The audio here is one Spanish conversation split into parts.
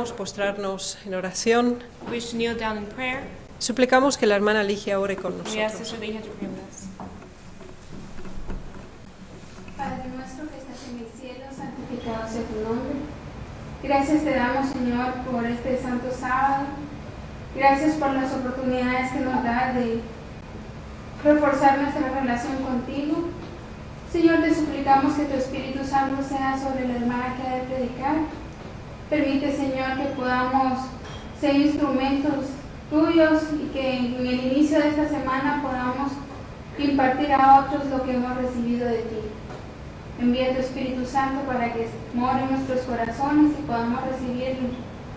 podamos postrarnos en oración. We should kneel down in prayer. Suplicamos que la hermana Ligia ore con We ask nosotros. Sister Leah to pray with us. Padre nuestro que estás en el cielo, santificado sea tu nombre. Gracias te damos, Señor, por este santo sábado. Gracias por las oportunidades que nos das de reforzar nuestra relación contigo. Señor, te suplicamos que tu Espíritu Santo sea sobre la hermana que ha de predicar. Permite, Señor, que podamos ser instrumentos tuyos y que en el inicio de esta semana podamos impartir a otros lo que hemos recibido de ti. Envía tu Espíritu Santo para que more en nuestros corazones y podamos recibir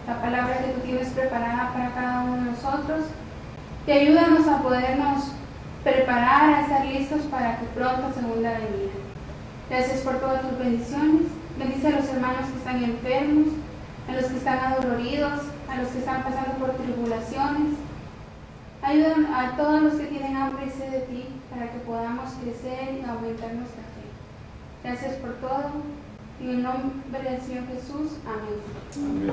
la palabra que tú tienes preparada para cada uno de nosotros. Y ayúdanos a podernos preparar, a estar listos para tu pronta segunda venida. Gracias por todas tus bendiciones. Bendice a los hermanos que están enfermos, a los que están adoloridos, a los que están pasando por tribulaciones. Ayuda a todos los que tienen hambre y sed de ti para que podamos crecer y aumentar nuestra fe. Gracias por todo. En el nombre del Señor Jesús. Amén.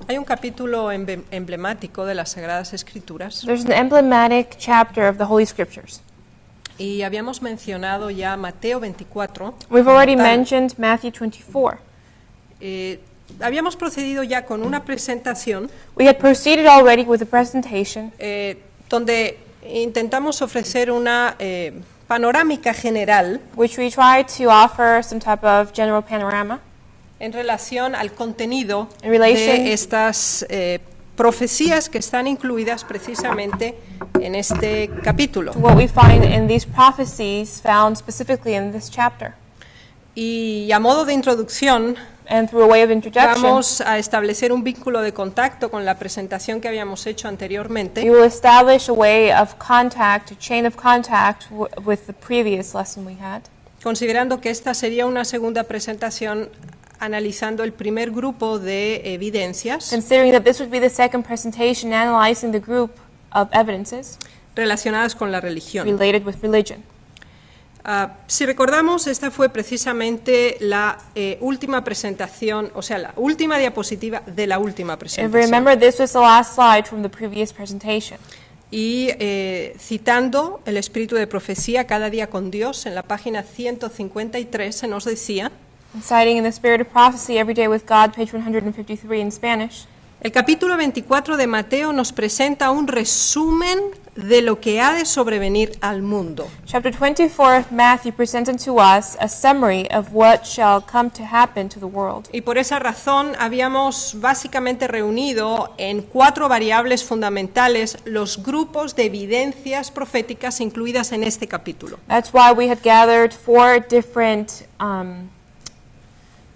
Hay un capítulo emblemático de las Sagradas Escrituras There's an emblematic chapter of the Holy Scriptures. y habíamos mencionado ya Mateo 24. We've already Tal. mentioned Matthew 24. Habíamos procedido ya con una presentación We had proceeded already with the presentation donde intentamos ofrecer una panorámica general which we tried to offer some type of general panorama en relación al contenido In relation- de estas profecías que están incluidas precisamente en este capítulo. to what we find in these prophecies found specifically in this chapter. Y a modo de introducción, And through a way of introduction, vamos a establecer un vínculo de contacto con la presentación que habíamos hecho anteriormente. we will establish a way of contact, a chain of contact with the previous lesson we had, Considerando que esta sería una segunda presentación analizando el primer grupo de evidencias considering that this would be the second presentation analyzing the group of evidences relacionadas con la religión. related with religion. Si recordamos, esta fue precisamente la última presentación, o sea, la última diapositiva de la última If presentación. remember, this was the last slide from the previous presentation. Y citando el espíritu de profecía, Cada día con Dios, en la página 153 se nos decía: Citing in the Spirit of Prophecy, Every Day with God, page 153 in Spanish. el capítulo 24 de Mateo nos presenta un resumen de lo que ha de sobrevenir al mundo. Chapter 24 of Matthew presented to us a summary of what shall come to happen to the world. Y por esa razón habíamos básicamente reunido en 4 variables fundamentales los grupos de evidencias proféticas incluidas en este capítulo. That's why we had gathered 4 different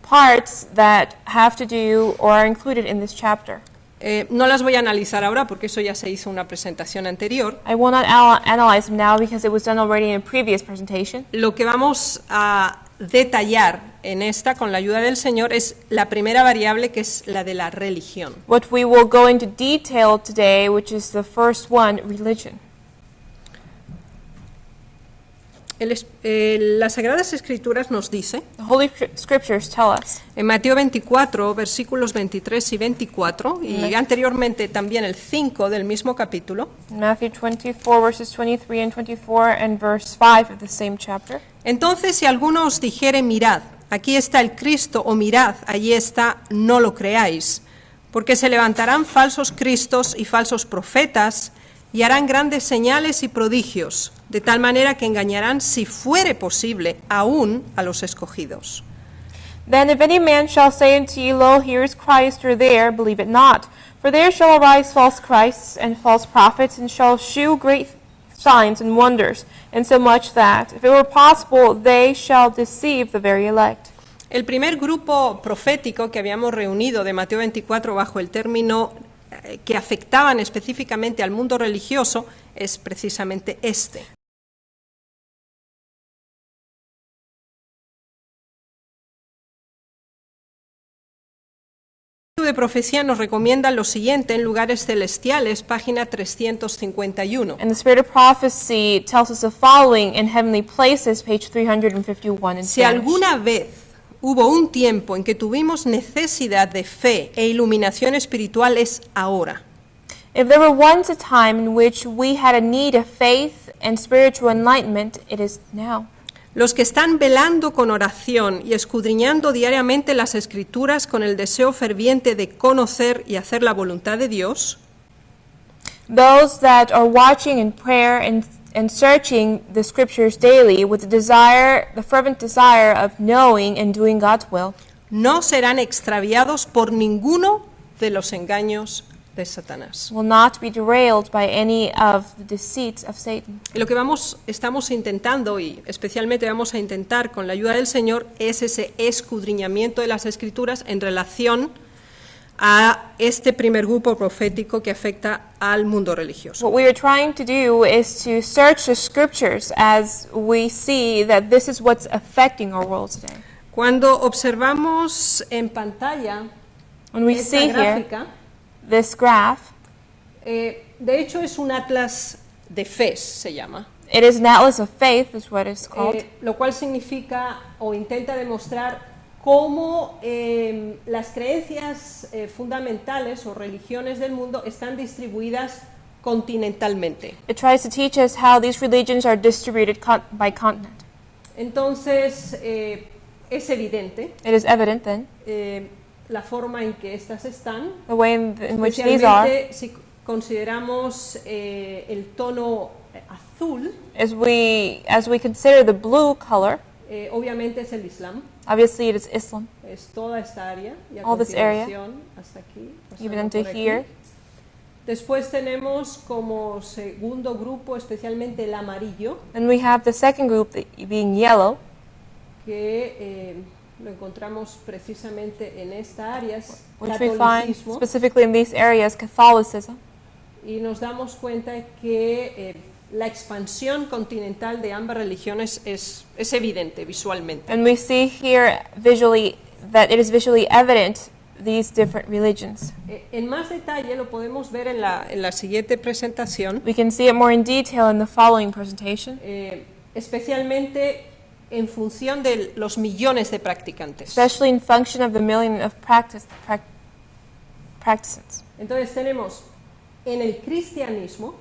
parts that have to do or are included in this chapter. No las voy a analizar ahora porque eso ya se hizo en una presentación anterior. I will not analyze them now because it was done already in a previous presentation. Lo que vamos a detallar en esta, con la ayuda del Señor, es la primera variable, que es la de la religión. What we will go into detail today, which is the first one, religion. Las Sagradas Escrituras nos dice, The Holy Scriptures tell us en Mateo 24, versículos 23 y 24, y anteriormente también el 5 del mismo capítulo, in Matthew 24, verses 23 and 24, and verse 5 of the same chapter. entonces si alguno os dijere, mirad, aquí está el Cristo, o mirad, allí está, no lo creáis, Porque se levantarán falsos cristos y falsos profetas y harán grandes señales y prodigios, de tal manera que engañarán, si fuere posible, aún a los escogidos. Then if any man shall say unto you, Lo, here is Christ, or there, believe it not. For there shall arise false Christs and false prophets, and shall shew great signs and wonders, insomuch that, if it were possible, they shall deceive the very elect. El primer grupo profético que habíamos reunido de Mateo 24 bajo el término que afectaban específicamente al mundo religioso es precisamente este. El libro de profecía nos recomienda lo siguiente en Lugares Celestiales, página 351. And the spirit of prophecy tells us the following in Heavenly Places, page 351 in Si Spanish. alguna vez hubo un tiempo en que tuvimos necesidad de fe e iluminación espiritual, es ahora. If there were once a time in which we had a need of faith and spiritual enlightenment, it is now. Los que están velando con oración y escudriñando diariamente las Escrituras con el deseo ferviente de conocer y hacer la voluntad de Dios, Those that are watching in prayer and searching the Scriptures daily with the fervent desire of knowing and doing God's will, no serán extraviados por ninguno de los engaños de Satanás. will not be derailed by any of the deceits of Satan. Y lo que estamos intentando, y especialmente vamos a intentar con la ayuda del Señor, es ese escudriñamiento de las Escrituras en relación a este primer grupo profético que afecta al mundo religioso. What we are trying to do is to search the Scriptures as we see that this is what's affecting our world today. Cuando observamos en pantalla When we esta see here gráfica, this graph, de hecho es un atlas de fe, se llama, it is an atlas of faith, is what it's called. lo cual significa o intenta demostrar cómo las creencias fundamentales o religiones del mundo están distribuidas continentalmente. It tries to teach us how these religions are distributed by continent. Entonces, es evidente It is evident then la forma en que estas están, the way in which these are, especialmente si consideramos el tono azul, as we consider the blue color. obviamente es el Islam, Obviously, it is Islam, es toda esta área, y a All this area, continuación hasta aquí, pasando even into por aquí. here. Después tenemos como segundo grupo especialmente el amarillo, And we have the second group being yellow, que lo encontramos precisamente en esta área, es which we find catolicismo, specifically in these areas Catholicism. y nos damos cuenta que la expansión continental de ambas religiones es evidente visualmente. And we see here visually that it is visually evident these different religions. En más detalle lo podemos ver en la siguiente presentación, We can see it more in detail in the following presentation, especialmente en función de los millones de practicantes. especially in function of the million of practicants. Entonces tenemos en el cristianismo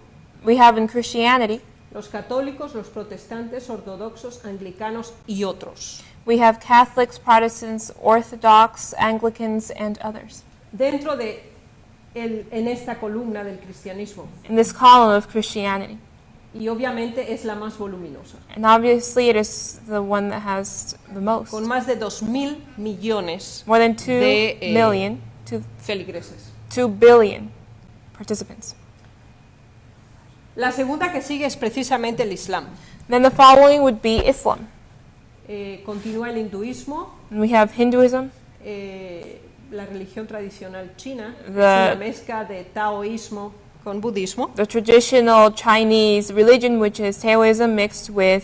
We have in Christianity, los católicos, los protestantes, ortodoxos, anglicanos y otros. we have Catholics, Protestants, Orthodox, Anglicans, and others. Dentro de en esta columna del cristianismo, In this column of Christianity. y obviamente es la más voluminosa, And obviously it is the one that has the most. con más de 2.000 millones More than 2 de, million, feligreses. 2 billion participants. La segunda que sigue es precisamente el Islam. Then the following would be Islam. Continúa el hinduismo, And we have Hinduism, la religión tradicional china, es The- una mezcla de taoísmo con budismo, the traditional Chinese religion, which is Taoism mixed with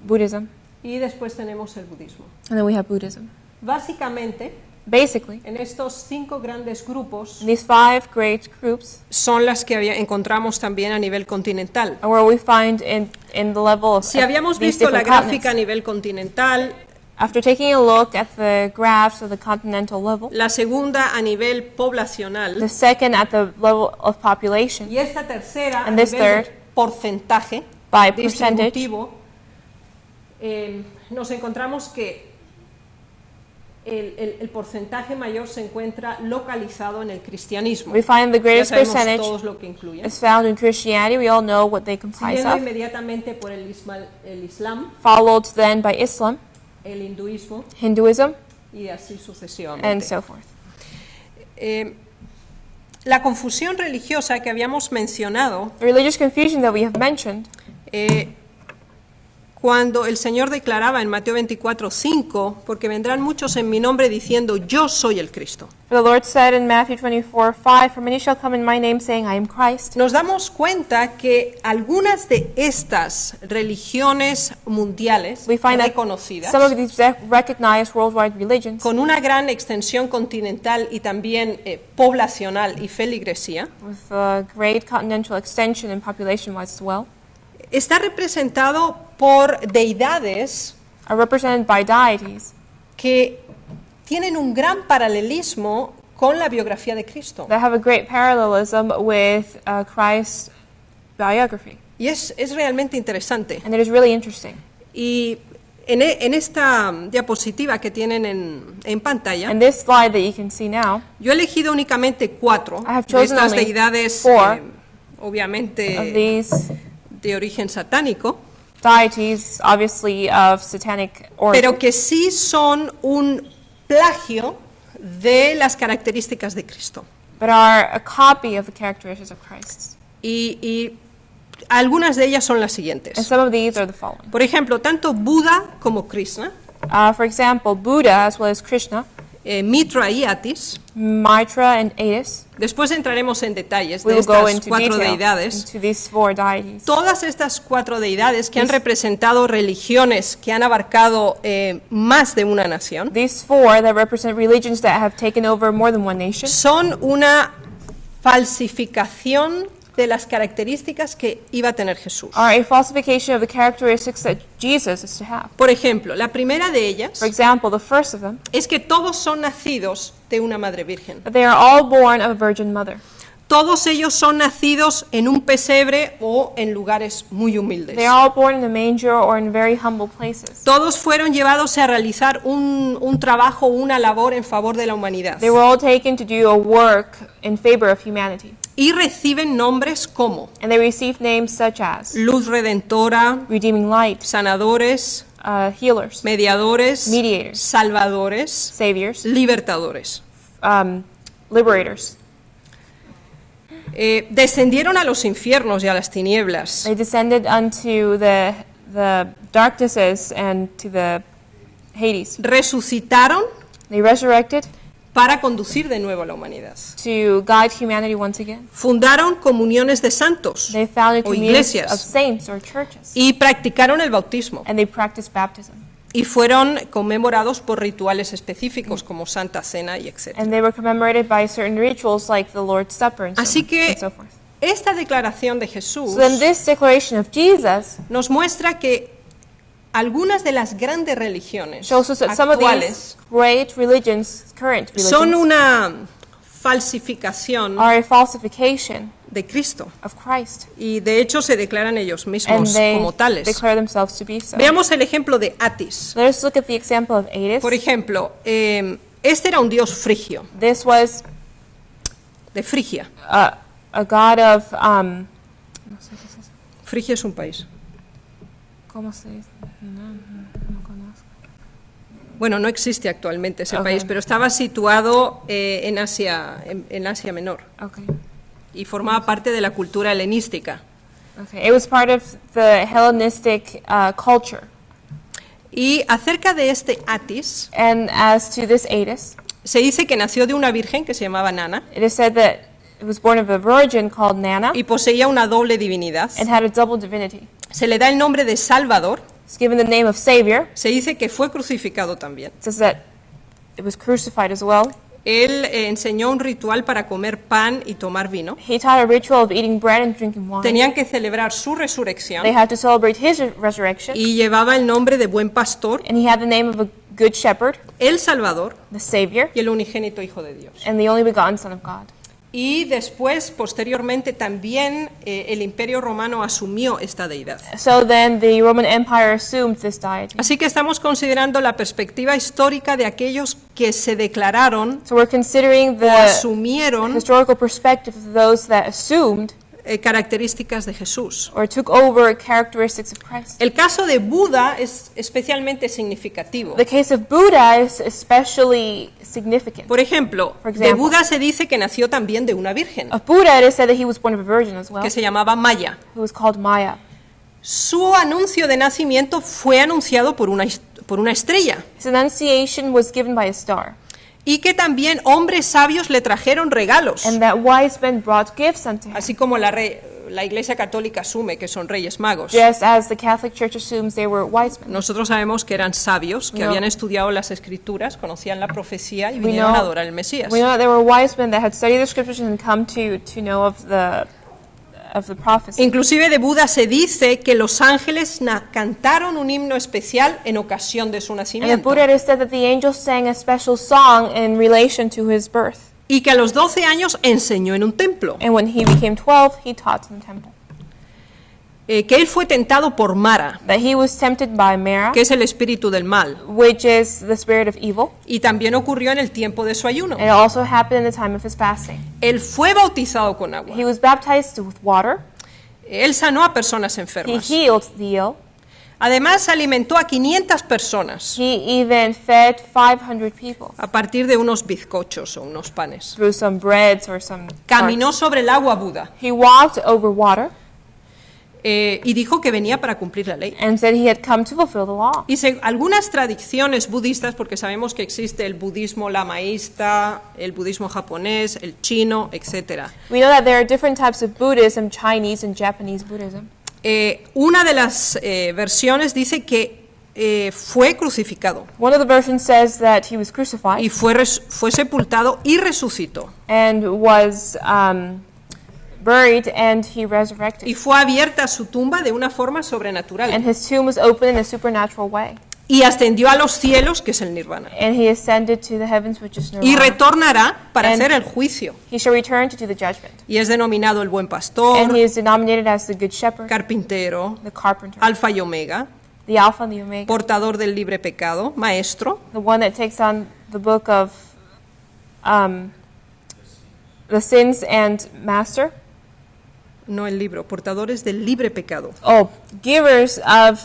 Buddhism. y después tenemos el budismo. And then we have Buddhism. Básicamente, Basically, en estos 5 grandes grupos these 5 great groups son las que encontramos también a nivel continental. are where we find in the level of Si habíamos these visto la different gráfica a continents. nivel continental, After taking a look at the graphs of the continental level, la segunda a nivel poblacional the second at the level of population, y esta tercera a And this nivel de third, porcentaje by percentage, distributivo, nos encontramos que el porcentaje mayor se encuentra localizado en el cristianismo. We find the Ya greatest sabemos percentage todos lo que incluye. is found in Christianity. We all know what they comprise Siguiendo of. inmediatamente por el Islam, Followed then by Islam, el hinduismo Hinduism, y así and sucesivamente. so forth. La confusión religiosa que habíamos mencionado The religious confusion that we have mentioned, cuando el Señor declaraba en Mateo 24:5, porque vendrán muchos en mi nombre diciendo, yo soy el Cristo. for the Lord said in Matthew 24:5, For many shall come in my name, saying, I am Christ. Nos damos cuenta que algunas de estas religiones mundiales We find that reconocidas, some of these recognized worldwide religions, con una gran extensión continental y también poblacional y feligresía, with a great continental extension and population-wise as well, está representado por deidades are represented by deities que tienen un gran paralelismo con la biografía de Cristo. that have a great parallelism with Christ's biography. Y es realmente interesante. And it is really interesting. Y en esta diapositiva que tienen en pantalla, And this slide that you can see now, yo he elegido únicamente 4 I have de chosen estas only deidades, 4 of obviamente these de origen satánico, deities, obviously of satanic origin, pero que sí son un plagio de las características de Cristo. but are a copy of the characteristics of Christ. Y algunas de ellas son las And siguientes. some of these are the following. Por ejemplo, tanto Buda como Krishna, For example, Buddha as well as Krishna, Mitra y Atis. Mitra and Atis. Después entraremos en detalles We de will go estas into 4 detail deidades. into these 4 deities. Todas estas 4 deidades que han representado religiones que han abarcado más de una nación, These 4 that represent religions that have taken over more than one nation son una falsificación de las características que iba a tener Jesús. are a falsification of the characteristics that Jesus is to have. Por ejemplo, la primera de ellas For example, the first of them, es que todos son nacidos de una madre virgen. that they are all born of a virgin mother. Todos ellos son nacidos en un pesebre o en lugares muy humildes. They are all born in a manger or in very humble places. Todos fueron llevados a realizar un trabajo, una labor en favor de la humanidad. They were all taken to do a work in favor of humanity. Y reciben nombres como And they received names such as luz redentora, redeeming light, sanadores, healers, mediadores, Mediators. salvadores, saviors, libertadores. liberators. Descendieron a los infiernos y a las tinieblas. They descended unto the darknesses and to the Hades. Resucitaron They resurrected para conducir de nuevo a la humanidad. to guide humanity once again. Fundaron comuniones de santos They founded o communities of iglesias saints or churches. y practicaron el bautismo. And they practiced baptism. Y fueron conmemorados por rituales específicos como Santa Cena y etc. And they were commemorated by certain rituals like the Lord's Supper and Así que and so forth. esta declaración de Jesús So then this declaration of Jesus nos muestra que algunas de las grandes religiones shows us that some of actuales these great religions, current son religions, una falsificación are a falsification de Cristo. of Christ. Y de hecho se declaran ellos And mismos they como tales. declare themselves to be so. Veamos el ejemplo de Atis. Let us look at the example of Atis. Por ejemplo, este era un dios frigio, This was de Frigia. a god of, no sé qué es eso. Frigia es un país. ¿Cómo se dice? No conozco. Bueno, no existe actualmente ese Ok. país, pero estaba situado en Asia, en Asia Menor, Okay. y formaba parte de la cultura helenística. Okay. It was part of the Hellenistic culture. Y acerca de este Atis, And as to this Atis, se dice que nació de una virgen que se llamaba Nana it is said that it was born of a virgin called Nana y poseía una doble divinidad. and had a double divinity. Se le da el nombre de Salvador. It's given the name of Savior. Se dice que fue crucificado también. It says that it was crucified as well. Él enseñó un ritual para comer pan y tomar vino. He taught a ritual of eating bread and drinking wine. Tenían que celebrar su resurrección They had to celebrate his resurrection. y llevaba el nombre de Buen Pastor, And he had the name of a good shepherd, el Salvador the Savior, y el unigénito Hijo de Dios. and the only begotten Son of God. Y después, posteriormente, también el Imperio Romano asumió esta deidad. So then the Roman Empire assumed this deity. Así que estamos considerando la perspectiva histórica de aquellos que se declararon So we're considering o the asumieron historical perspective of those that assumed características de Jesús. or took over characteristics of Christ. El caso de Buda es especialmente significativo. The case of Buddha is especially significant. Por ejemplo, For de example. Buda se dice que nació también de una virgen, Of Buddha, it is said that he was born of a virgin as well, que se llamaba Maya. who was called Maya. Su anuncio de nacimiento fue anunciado por una estrella, His annunciation was given by a star, y que también hombres sabios le trajeron regalos, and that wise men brought gifts unto him, así como la Iglesia Católica asume que son reyes magos. just as the Catholic Church assumes they were wise men. Nosotros sabemos que eran sabios, que No. habían estudiado las Escrituras, conocían la profecía y We vinieron know- a adorar al Mesías. We know that there were wise men that had studied the scriptures and come to know of the prophecy. Inclusive de Buda se dice que los ángeles cantaron un himno especial en ocasión de su And the nacimiento, Buddha, it is said that the angels sang a special song in relation to his birth. y que a los 12 años enseñó en un templo, And when he became 12, he taught in the temple. Que él fue tentado por Mara, That he was tempted by Mara, que es el espíritu del mal, which is the spirit of evil. y también ocurrió en el tiempo de su ayuno. It also happened in the time of his fasting. Él fue bautizado con agua, He was baptized with water. él sanó a personas He enfermas, healed the ill. además alimentó a 500 personas He even fed 500 people a partir de unos bizcochos o unos panes. through some breads or some Caminó tarts. sobre el agua Buda, He walked over water y dijo que venía para cumplir la ley. and said he had come to fulfill the law. Y algunas tradiciones budistas, porque sabemos que existe el budismo lamaísta, el budismo japonés, el chino, etc. We know that there are different types of Buddhism, Chinese and Japanese Buddhism. Una de las versiones dice que fue crucificado One of the versions says that he was crucified y fue sepultado y resucitó. and was buried, and he Y resurrected. fue abierta su tumba de una forma sobrenatural. And his tomb was opened in a supernatural way. Y ascendió a los cielos, que es el nirvana. And he ascended to the heavens, which is Y nirvana. retornará para And- hacer el juicio. He shall return to do the judgment. Y es denominado el buen And pastor, he is denominated as the good shepherd, carpintero, the carpenter, alfa y omega, the Alpha and the Omega, portador del libre pecado, maestro, the one that takes on the book of the sins and master. no el libro, portadores del libre pecado, Oh, givers of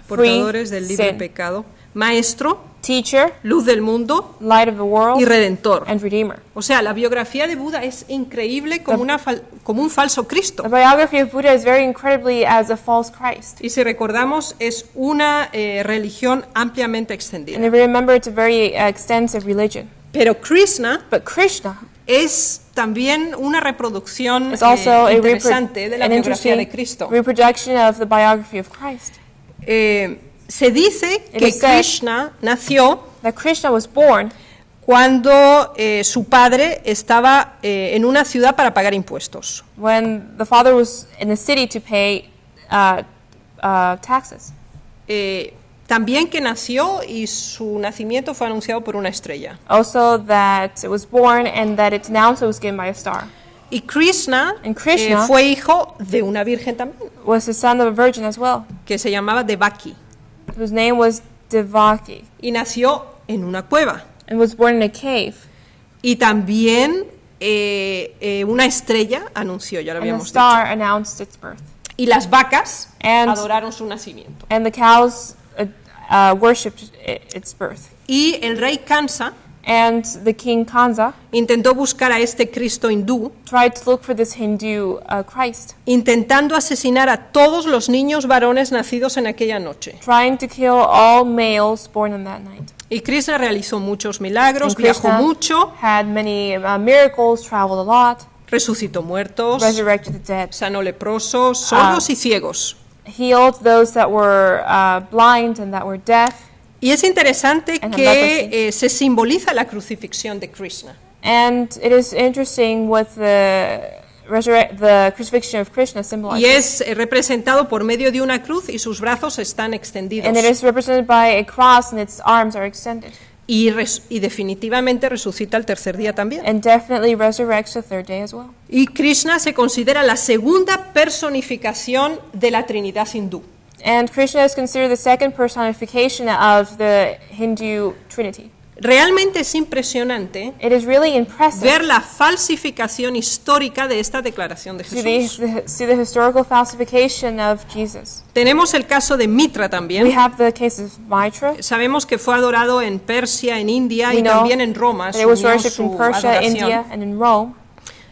free portadores del libre sin. pecado, maestro, Teacher, luz del mundo light of the world, y redentor. and redeemer. O sea, la biografía de Buda es increíble como, como un falso Cristo. The biography of Buddha is very incredibly as a false Christ. Y si recordamos, es una religión ampliamente And extendida. if you remember, it's a very extensive religion. Pero Krishna But Krishna es también una reproducción is also a interesante de la an biografía de interesting Cristo. reproduction of the biography of Christ. Se dice It que is said Krishna nació That Krishna was born cuando su padre estaba en una ciudad para pagar impuestos. when the father was in the city to pay taxes. También que nació y su nacimiento fue anunciado por una estrella. Also that it was born and that its announcement was given by a star. Y Krishna, And Krishna fue hijo de una virgen también, Was the son of a virgin as well, que se llamaba Devaki, whose name was Devaki, y nació en una cueva. and was born in a cave. Y también una estrella anunció, ya lo And the habíamos dicho. star announced its birth. Y las vacas And- adoraron su nacimiento. And the cows worshipped its birth. Y el rey Kansa And the king Kansa intentó buscar a este Cristo hindú, tried to look for this Hindu Christ, intentando asesinar a todos los niños varones nacidos en aquella noche. trying to kill all males born on that night. Y Krishna realizó muchos milagros, And viajó Krishna mucho, had many miracles, traveled a lot, resucitó muertos, resurrected the dead, sanó leprosos, sordos y ciegos. healed those that were blind and that were deaf. Y es interesante And que se simboliza la crucifixión de Krishna. And it is interesting what the crucifixion of Krishna Y symbolizes. es representado por medio de una cruz y sus brazos están extendidos. And it is represented by a cross and its arms are extended. Y definitivamente resucita el tercer día también. And definitely resurrects the third day as well. Y Krishna se considera la segunda personificación de la Trinidad hindú. And Krishna is considered the second personification of the Hindu Trinity. Realmente es impresionante It is really impressive ver la falsificación histórica de esta declaración de to Jesús. see the historical falsification of Jesus. Tenemos el caso de Mitra We también. have the case of Mitra. Sabemos que fue adorado en Persia, en India We y know también en Roma. that it was Unió worshipped in su Persia, India, adoración. and in Rome.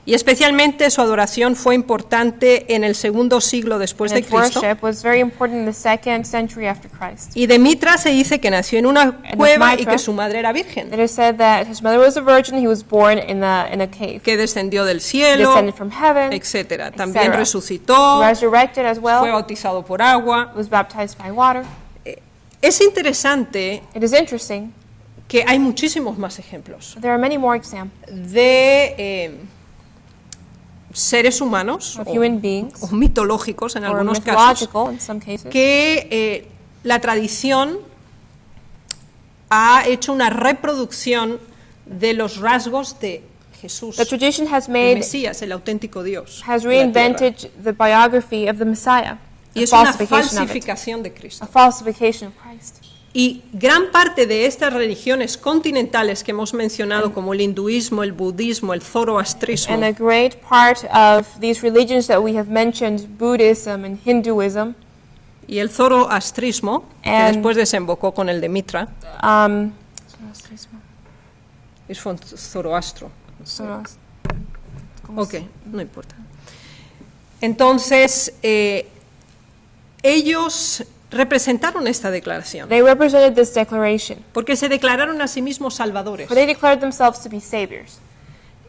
Y especialmente su adoración fue importante en el segundo siglo después And de its Cristo. worship was very important in the 2nd century after Christ. Y de Mitra se dice que nació en una of cueva y Mitra, que su madre era virgen, It is said that his mother was a virgin, he was born in a cave. que descendió del cielo, Descended from heaven, etcétera. También etc. resucitó, resurrected as fue well, bautizado por agua. was baptized by water. Es interesante It is interesting. que hay muchísimos más ejemplos There are many more examples de seres humanos of o, human beings, o mitológicos en or algunos casos, mythological in some cases, que la tradición ha hecho una reproducción de los rasgos de Jesús, the tradition has el made, Mesías, el auténtico Dios. has de la tierra. reinvented the biography of the Messiah, Y a es una falsification of it, falsificación de Cristo. a falsification of Christ. Y gran parte de estas religiones continentales que hemos mencionado, como el hinduismo, el budismo, el zoroastrismo, And a great part of these religions that we have mentioned, Buddhism and Hinduism, y el zoroastrismo, que And- después desembocó con el de Mitra, um, es Zoroastro. Ok, no importa. Entonces, ellos representaron esta declaración, they represented this declaration, porque se declararon a sí mismos salvadores. for they declared themselves to be saviors.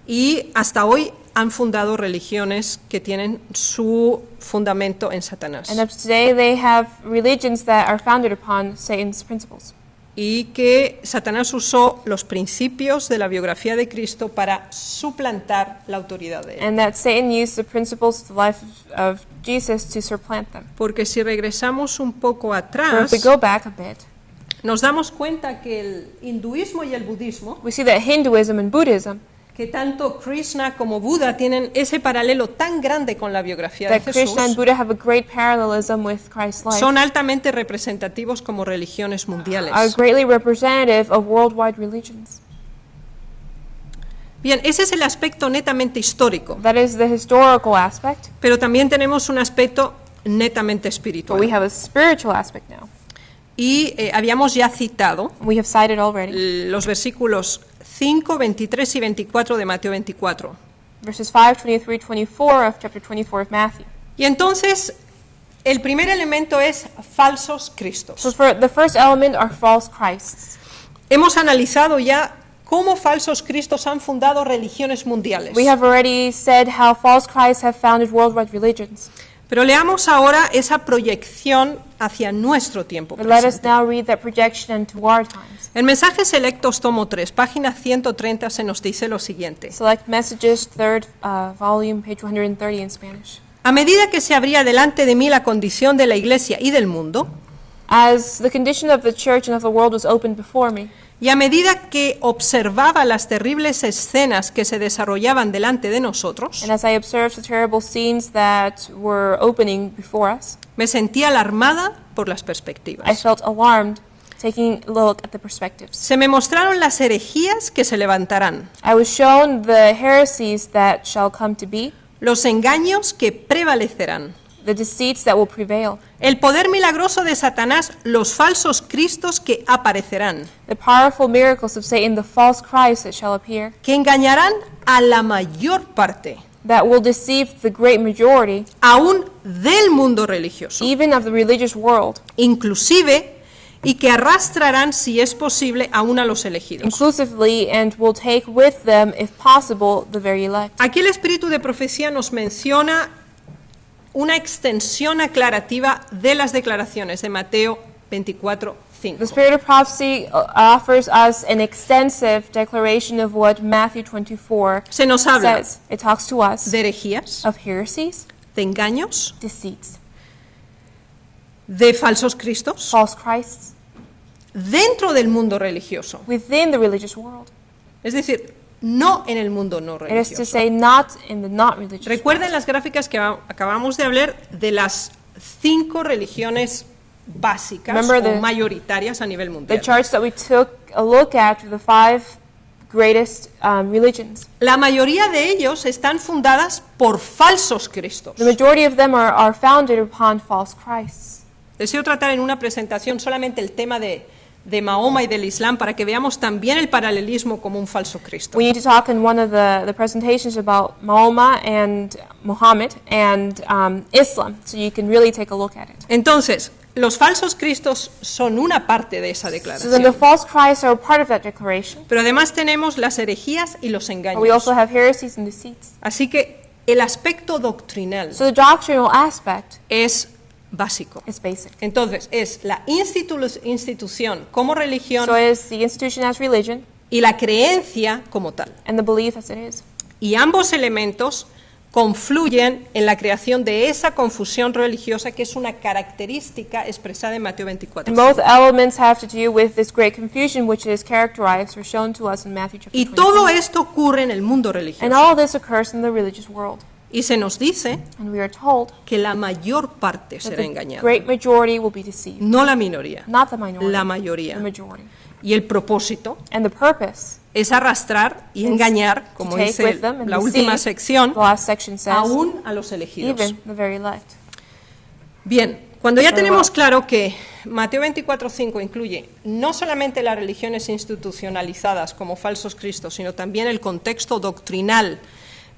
Y hasta hoy han fundado religiones que tienen su fundamento en Satanás. And up to today, they have religions that are founded upon Satan's principles. Y que Satanás usó los principios de la biografía de Cristo para suplantar la autoridad de él. And that Satan used the principles of the life of Jesus to supplant them. Porque si regresamos un poco Or atrás, if we go back a bit, nos damos cuenta que el hinduismo y el budismo, we see that Hinduism and Buddhism, que tanto Krishna como Buda tienen ese paralelo tan grande con la biografía de that Krishna and Jesús, Buddha have a great parallelism with Christ's life, son altamente representativos como religiones mundiales. are greatly representative of worldwide religions. Bien, ese es el aspecto netamente histórico, That is the historical aspect, pero también tenemos un aspecto netamente but we espiritual. have a spiritual aspect now. Y habíamos ya citado We have cited already los versículos 5, 23 y 24 de Mateo 24. verses 5, 23, 24 of chapter 24 of Matthew. Y entonces, el primer elemento es falsos cristos. So for the first element are false Christs. Hemos analizado ya cómo falsos cristos han fundado religiones mundiales. We have already said how false Christs have founded worldwide religions. Pero leamos ahora esa proyección hacia nuestro tiempo But let us presente. now read that projection into our times. En Mensajes Selectos, tomo 3, página 130, se nos dice lo siguiente. Select Messages, third volume, page 130 in Spanish. A medida que se abría delante de mí la condición de la iglesia y del mundo, As the condition of the church and of the world was opened before me, y a medida que observaba las terribles escenas que se desarrollaban delante de nosotros, and as I observed the terrible scenes that were opening before us, me sentía alarmada por las I perspectivas. felt alarmed, taking a look at the perspectives. Se me mostraron las herejías que se levantarán, I was shown the heresies that shall come to be, los engaños que prevalecerán, the deceits that will prevail, el poder milagroso de Satanás, los falsos cristos que aparecerán, the powerful miracles of Satan, the false Christ that shall appear, que engañarán a la mayor parte, that will deceive the great majority, aún del mundo religioso, even of the religious world, inclusive, y que arrastrarán, si es posible, aún a los elegidos. inclusively, and will take with them, if possible, the very elect. Aquí el espíritu de profecía nos menciona una extensión aclarativa de las declaraciones de Mateo 24, 5. The spirit of prophecy offers us an extensive declaration of what Matthew 24 Se nos habla says. It talks to us de herejías, of heresies, de engaños, deceits, de falsos cristos, false Christs dentro del mundo religioso. within the religious world. Es decir, no en el mundo no It is to religioso. say, not in the not religious Recuerden world. las gráficas que acabamos de hablar de las 5 religiones básicas Remember o the- mayoritarias a nivel The mundial. charts that we took a look at were the 5 greatest religions. La mayoría de ellos están fundadas por falsos cristos. The majority of them are founded upon false Christs. Deseo tratar en una presentación solamente el tema de Mahoma y del Islam para que veamos también el paralelismo como un falso Cristo. We need to talk in one of the presentations about Mahoma and Muhammad and Islam, so you can really take a look at it. Entonces, los falsos cristos son una parte de esa So then the declaración. false Christs are a part of that declaration, Pero además tenemos las herejías y los but we engaños. also have heresies and deceits. Así que el aspecto doctrinal So the doctrinal aspect es básico. is basic. Entonces, es la institución como religión So it is the institution as religion y la creencia como tal. and the belief as it is. Y ambos elementos confluyen en la creación de esa confusión religiosa que es una característica expresada en Mateo 24. And both elements have to do with this great confusion which is characterized or shown to us in Matthew chapter Y 24. todo esto ocurre en el mundo And religioso. all of this occurs in the religious world. Y se nos dice And we are told que la mayor parte that será the engañada, great majority will be deceived. no la minoría, Not the minority, la mayoría. the majority. Y el propósito And the purpose es arrastrar y is engañar, to como take dice with them and la última deceive, sección, the last section says, aún a los elegidos. even the very elect. Bien, cuando ya Very tenemos well. claro que Mateo 24:5 incluye no solamente las religiones institucionalizadas como falsos cristos, sino también el contexto doctrinal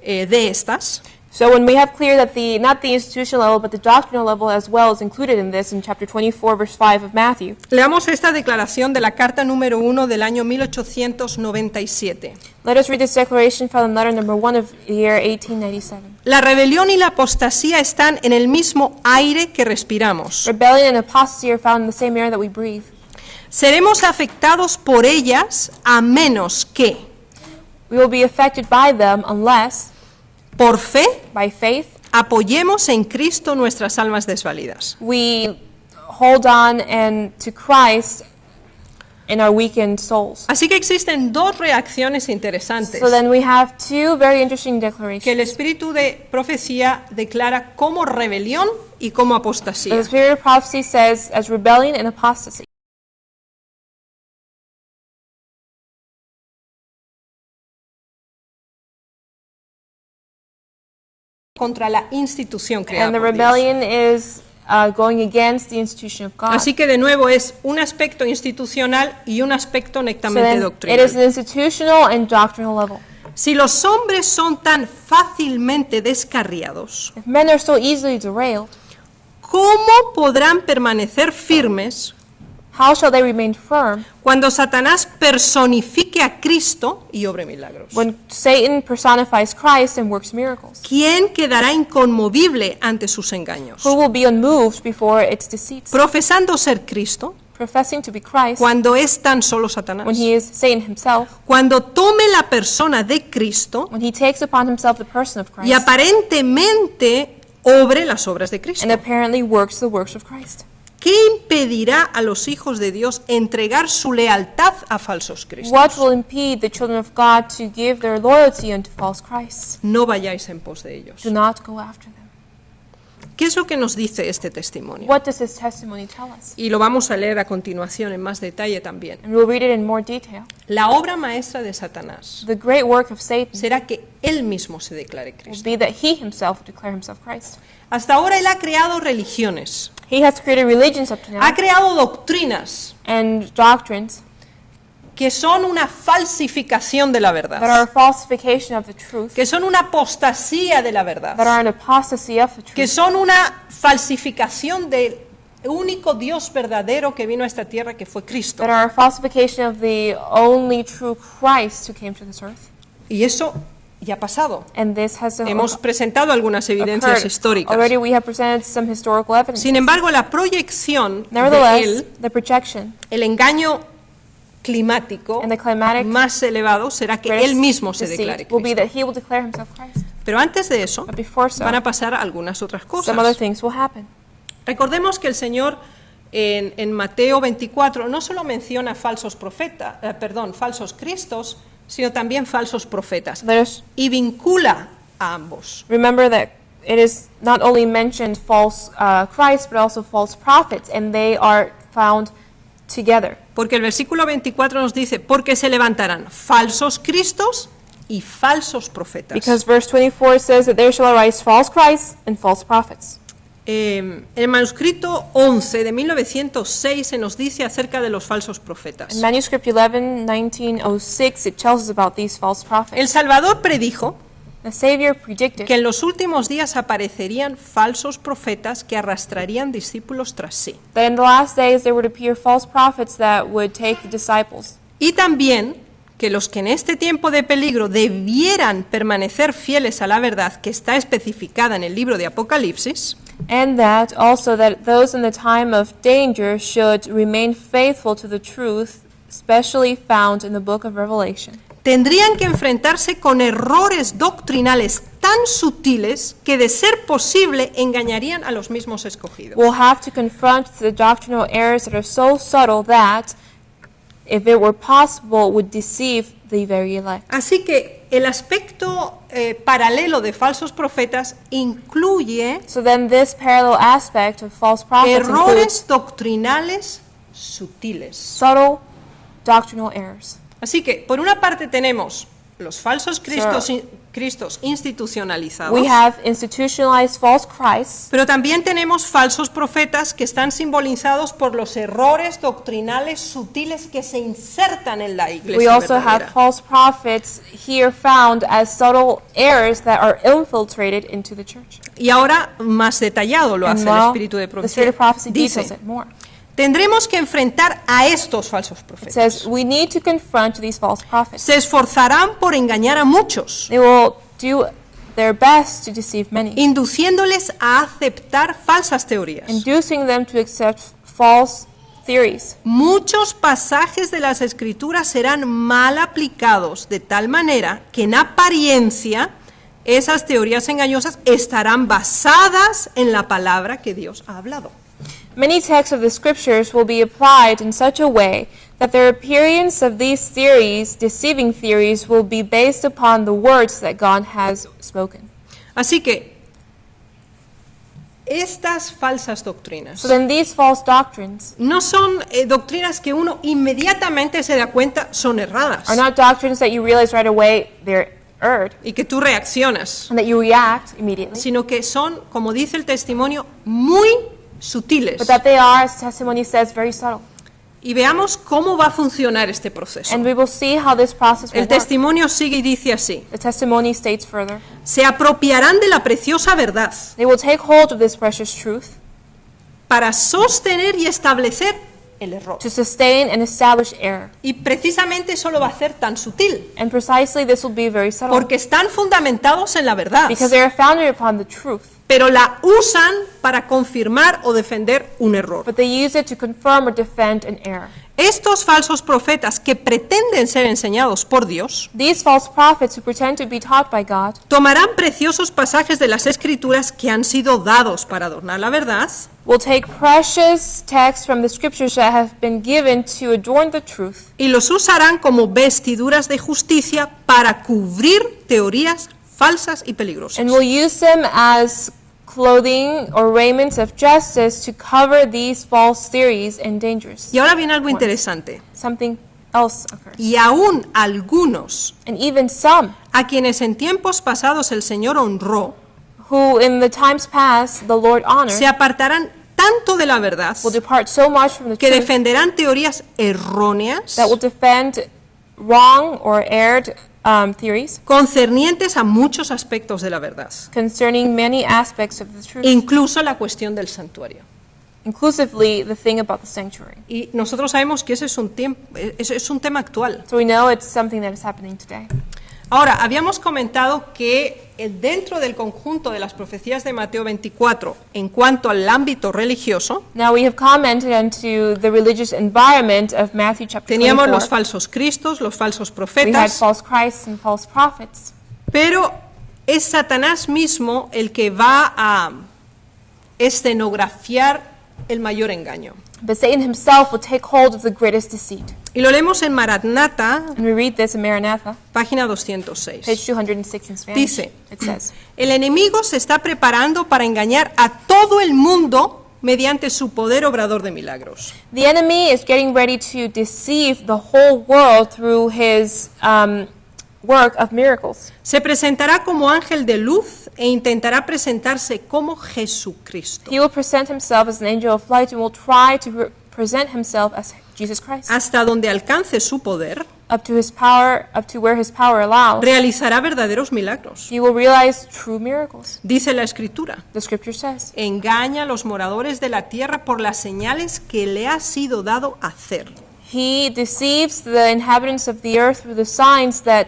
de estas, So when we have clear that not the institutional level, but the doctrinal level as well is included in this in chapter 24, verse 5 of Matthew, leamos esta declaración de la carta número 1 del año 1897. let us read this declaration found in letter number 1 of the year 1897. La rebelión y la apostasía están en el mismo aire que respiramos. Rebellion and apostasy are found in the same air that we breathe. Seremos afectados por ellas a menos que, We will be affected by them unless, por fe, by faith, apoyemos en Cristo nuestras almas desvalidas. we hold on and to Christ in our weakened souls. Así que existen dos reacciones interesantes So then we have two very interesting que el declarations. espíritu de profecía declara como rebelión y como The apostasía. spirit of prophecy says as rebellion and apostasy. Contra la institución creada And the por Dios. rebellion is going against the institution of God. Así que de nuevo es un aspecto institucional y un aspecto So netamente then it is doctrinal. an institutional and doctrinal level. Si los hombres son tan fácilmente descarriados, If men are so easily derailed, ¿cómo podrán permanecer firmes how shall they remain firm cuando Satanás personifique a Cristo y obre milagros? when Satan personifies Christ and works miracles? ¿Quién quedará inconmovible ante sus engaños? Who will be unmoved before its deceits? Profesando ser Cristo, Professing to be Christ cuando es tan solo Satanás. when he is Satan himself, Cuando tome la persona de Cristo when he takes upon himself the person of y Christ aparentemente obre las obras de Cristo. and apparently works the works of Christ. ¿Qué impedirá a los hijos de Dios entregar su lealtad a falsos cristos? What will impede the children of God to give their loyalty unto false Christs? No vayáis en pos de ellos. Do not go after them. ¿Qué es lo que nos dice este testimonio? What does this testimony tell us? Y lo vamos a leer a continuación en más detalle también. And we'll read it in more detail. La obra maestra de Satanás The great work of Satan será que él mismo se declare will Cristo. be that he himself will declare himself Christ. Hasta ahora él ha creado religiones, He has created religions up to now ha creado doctrinas and doctrines que son una falsificación de la that are a verdad, falsification of the truth, que son una apostasía de la that are verdad, an apostasy of the que truth, son una falsificación del único Dios verdadero que vino a esta tierra, que fue Cristo. that are a falsification of the only true Christ who came to this earth. Y eso ya ha pasado. And this has Hemos presentado algunas evidencias occurred. históricas. Already we have presented some historical evidence. Sin embargo, la proyección de Nevertheless, él, the projection el engaño climático and the climatic más elevado será que él mismo se deceit declare will be Cristo. that he will declare himself Christ. Pero antes de eso, But before so, van a pasar algunas otras some other cosas. things will happen. Recordemos que el Señor en Mateo 24 no solo menciona falsos falsos cristos, sino también falsos profetas. Let us Y vincula a ambos. remember that it is not only mentioned false Christ, but also false prophets, and they are found together. Porque el versículo 24 nos dice, porque se levantarán falsos cristos y falsos profetas. Because verse 24 says that there shall arise false Christs and false prophets. El manuscrito 11 de 1906 se nos dice acerca de los falsos profetas. In manuscript 11, 1906, it tells us about these false El prophets. Salvador predijo The Savior predicted que en los últimos días aparecerían falsos profetas que arrastrarían discípulos tras sí. that in the last days there would appear false prophets that would take the disciples. Y también que los que en este tiempo de peligro debieran permanecer fieles a la verdad que está especificada en el libro de Apocalipsis, And that also that those in the time of danger should remain faithful to the truth, especially found in the book of Revelation. tendrían que enfrentarse con errores doctrinales tan sutiles que de ser posible engañarían a los mismos escogidos. We'll have to confront the doctrinal errors that are so subtle that, if it were possible, would deceive the very elect. Así que el aspecto paralelo de falsos profetas incluye So then this parallel aspect of false prophets includes errores doctrinales sutiles. subtle doctrinal errors. Así que, por una parte tenemos los falsos cristos institucionalizados, We have institutionalized false Christs, pero también tenemos falsos profetas que están simbolizados por los errores doctrinales sutiles que se insertan en la we iglesia also have verdadera. false prophets here found as subtle errors that are infiltrated into the church. Y ahora, más detallado lo And hace el now, espíritu de the profecía. Spirit of prophecy details Dice, it more. tendremos que enfrentar a estos falsos It profetas. says we need to confront these false prophets. Se esforzarán por engañar a muchos, They will do their best to deceive many, induciéndoles a aceptar falsas teorías. inducing them to accept false theories. Muchos pasajes de las Escrituras serán mal aplicados de tal manera que en apariencia esas teorías engañosas estarán basadas en la palabra que Dios ha hablado. Many texts of the scriptures will be applied in such a way that the appearance of these theories, deceiving theories, will be based upon the words that God has spoken. Así que estas falsas doctrinas So then these false doctrines no son doctrinas que uno inmediatamente se da cuenta son erradas are not doctrines that you realize right away they're erred y que tú reaccionas, and that you react immediately, sino que son, como dice el testimonio, muy sutiles. but that they are, as testimony says, very subtle. Y veamos cómo va a funcionar este proceso. And we will see how this process will El work. testimonio sigue y dice así: The testimony states further, se apropiarán de la preciosa verdad they will take hold of this precious truth para sostener y establecer el error. to sustain and establish error. Y precisamente eso lo va a hacer tan sutil, And precisely this will be very subtle, porque están fundamentados en la verdad, because they are founded upon the truth, pero la usan para confirmar o defender un error. but they use it to confirm or defend an error. Estos falsos profetas que pretenden ser enseñados por Dios These false prophets who pretend to be taught by God tomarán preciosos pasajes de las Escrituras que han sido dados para adornar la verdad will take precious texts from the scriptures that have been given to adorn the truth y los usarán como vestiduras de justicia para cubrir teorías falsas y peligrosas. and will use them as clothing or raiments of justice to cover these false theories and dangers. Y ahora viene algo interesante. Something else occurs. Y aún algunos And even some a quienes en tiempos pasados el Señor honró, who in the times past the Lord honored se apartarán tanto de la verdad will depart so much from the que truth defenderán teorías erróneas that will defend wrong or erred theories concernientes a muchos aspectos de la verdad, concerning many aspects of the truth, incluso la cuestión del santuario. inclusively the thing about the sanctuary. Y nosotros sabemos que ese es un tema actual. So we know it's something that is happening today. Ahora, habíamos comentado que dentro del conjunto de las profecías de Mateo 24, en cuanto al ámbito religioso, Now we have commented into the religious environment of Matthew chapter teníamos los 24. falsos cristos, los falsos We had profetas, false Christs and false prophets. pero es Satanás mismo el que va a escenografiar el mayor engaño. But Satan himself will take hold of the greatest deceit. Y lo leemos en Maranatha, And we read this in Maranatha, página 206. page 206 in Spanish. Dice, It says, el enemigo se está preparando para engañar a todo el mundo mediante su poder obrador de milagros. the enemy is getting ready to deceive the whole world through his work of miracles. Se presentará como ángel de luz e intentará presentarse como Jesucristo, He will present himself as an angel of light and will try to present himself as Jesus Christ. hasta donde alcance su poder. Up to where his power allows, Realizará verdaderos milagros. he will realize true miracles. Dice la Escritura, The scripture says, engaña a los moradores de la tierra por las señales que le ha sido dado hacer. he deceives the inhabitants of the earth through the signs that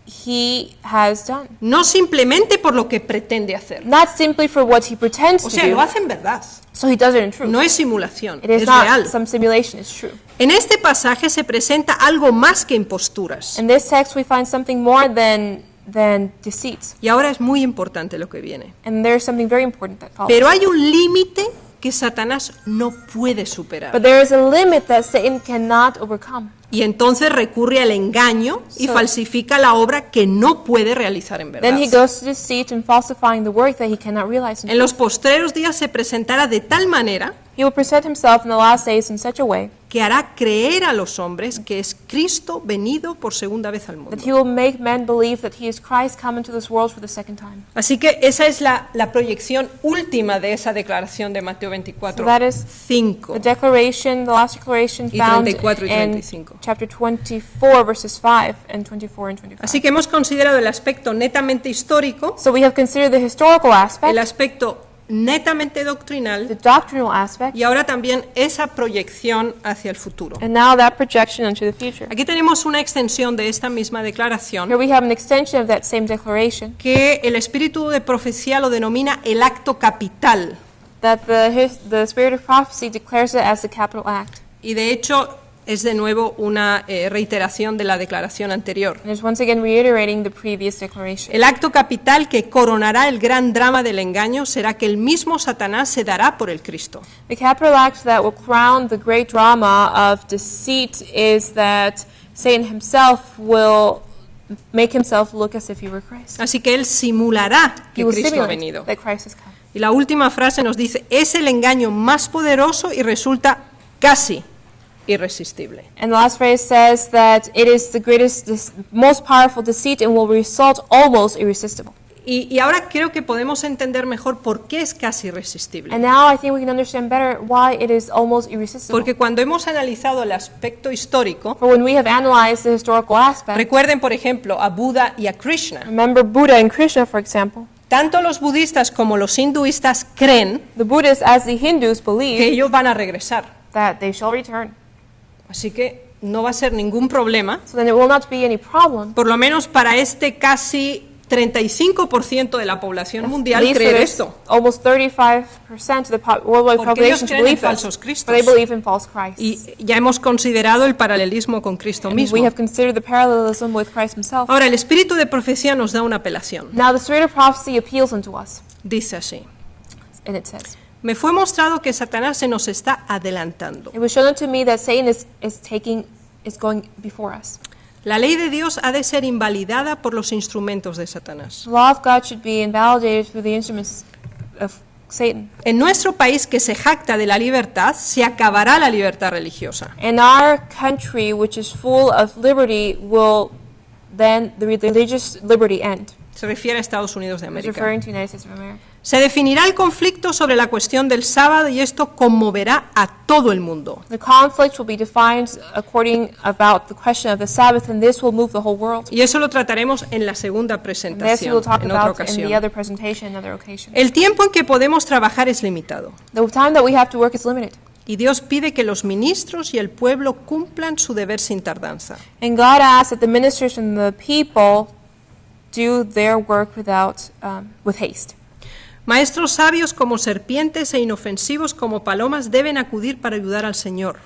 he has done. No simplemente por lo que pretende hacer. Not simply for what he pretends O to sea, lo do, hace en verdad. so he does it in truth. No es simulación, It is es not real. some simulation, it's true. En este pasaje se presenta algo más que imposturas. In this text we find something more than deceits. Y ahora es muy importante lo que viene. And there's something very important that follows. Pero hay un límite que Satanás no puede superar. But there is a limit that Satan cannot overcome. Y entonces recurre al engaño y falsifica la obra que no puede realizar en verdad. Then he goes to deceit and falsifying the work that he cannot realize. En los postreros días se presentará de tal manera He will present himself in the last days in such a way que hará creer a los hombres que es Cristo venido por segunda vez al mundo. that he will make men believe that he is Christ come into this world for the second time. Así que esa es la proyección última de esa declaración de Mateo 24, So that is 5. The last declaration Y found 34 y in 35. chapter 24, verses 5 and 24 and 25. Así que hemos considerado el aspecto netamente histórico, So we have considered the historical aspect, el aspecto netamente the doctrinal doctrinal aspect, y ahora también esa proyección hacia el futuro. and now that projection into the future. Aquí tenemos una extensión de esta misma Here declaración we have an extension of that same declaration que el espíritu de profecía lo denomina el acto capital. that the spirit of prophecy declares it as the capital act. Y de hecho es de nuevo una reiteración de la declaración anterior. And it's once again reiterating the previous declaration. El acto capital que coronará el gran drama del engaño será que el mismo Satanás se dará por el Cristo. The capital act that will crown the great drama of deceit is that Satan himself will make himself look as if he were Christ. Así que él simulará He que will Cristo ha simulate venido. that Christ has come. Y la última frase nos dice, es el engaño más poderoso y resulta casi irresistible. And the last phrase says that it is the most powerful deceit and will result almost irresistible. Y ahora creo que podemos entender mejor por qué es casi irresistible. And now I think we can understand better why it is almost irresistible. Porque cuando hemos analizado el aspecto histórico, For when we have analyzed the historical aspect, recuerden por ejemplo a Buda y a Krishna. remember Buddha and Krishna, for example. Tanto los budistas como los hinduistas creen The Buddhists, as the Hindus, que believe ellos van a regresar. that they shall return. Así que no va a ser ningún problema, So then it will not be any problem. por lo menos para este casi 35% de la población mundial At least for creer this, esto. almost 35% of the worldwide Porque ellos population to creen en believe falsos this, cristos. but they believe in false Christ. Y ya hemos considerado el paralelismo con Cristo And mismo. we have considered the parallelism with Christ himself. Ahora, el espíritu de profecía nos da una apelación. Now the spirit of prophecy appeals unto us, Dice así, and it says, me fue mostrado que Satanás se nos está adelantando. "It was shown unto me that Satan is going before us. La ley de Dios ha de ser invalidada por los instrumentos de Satanás. The law of God should be invalidated through the instruments of Satan. En nuestro país que se jacta de la libertad, se acabará la libertad religiosa. In our country, which is full of liberty, will then the religious liberty end?" Se refiere a Estados Unidos de It's América. referring to the United States of America. Se definirá el conflicto sobre la cuestión del sábado y esto conmoverá a todo el mundo. The conflict will be defined about the question of the Sabbath, and this will move the whole world. Y eso lo trataremos en la segunda And this we presentación, will talk en otra about in ocasión. the other presentation, another occasion. El tiempo en que podemos trabajar es limitado. The time that we have to work is limited. Y Dios pide que los ministros y el pueblo cumplan su deber sin tardanza. And God asks that the ministers and the people do their work with haste. Maestros sabios como serpientes e inofensivos como palomas deben acudir para ayudar al Señor.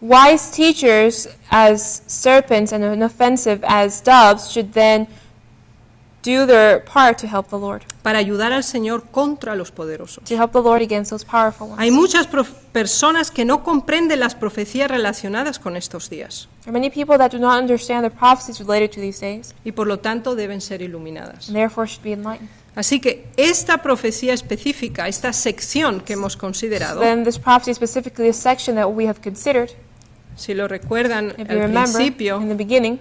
Wise teachers as serpents and inoffensive as doves should then do their part to help the Lord, para ayudar al Señor contra los poderosos. to help the Lord against those powerful ones. Hay muchas personas que no comprenden las profecías relacionadas con estos días There are many people that do not understand the prophecies related to these days, y por lo tanto deben ser iluminadas. and therefore should be enlightened. Así que esta profecía específica, esta sección que hemos considerado, Then this prophecy, specifically this section that we have considered, si lo recuerdan if you al remember, principio, in the beginning,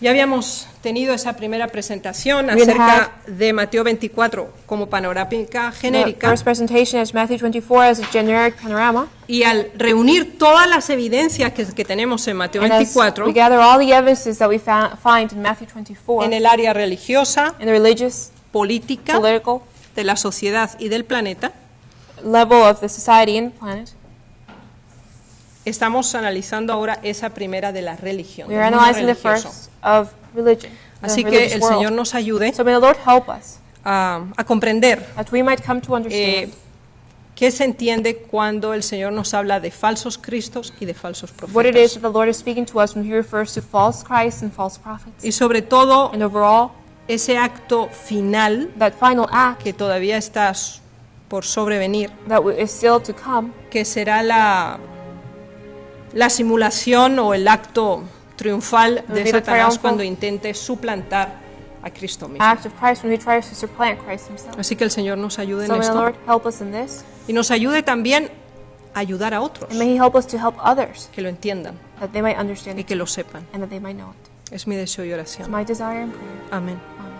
ya habíamos tenido esa primera presentación We acerca de Mateo 24 como panorámica the genérica, first presentation is Matthew 24 as a generic panorama, y al reunir todas las evidencias que tenemos en Mateo and as 24 we gather all the evidences that we find in Matthew 24 en el área religiosa, in the religious, política, political de la sociedad y del planeta, level of the society and planet, estamos analizando ahora esa primera de la religión, we del are mundo analyzing the religioso. first of religion, the Así que religious el world. Señor nos ayude So may the Lord help us, a comprender that we might come to understand qué se entiende cuando el Señor nos habla de falsos cristos y de falsos what it is profetas. that the Lord is speaking to us when He refers to false Christs and false prophets. Y sobre todo, And overall, ese acto final that final act que todavía está por sobrevenir, that is still to come, que será la simulación o el acto triunfal Will de be the Satanás triumphal cuando intente suplantar a Cristo mismo. act of Christ when He tries to supplant Christ Himself. Así que el Señor nos ayude en So may the esto Lord help us in this, y nos ayude también a ayudar a otros and may He help us to help others, que lo entiendan that they might understand y it que lo sepan. and that they might know it. Es mi deseo y It's oración. my desire and prayer. Amén. Amen.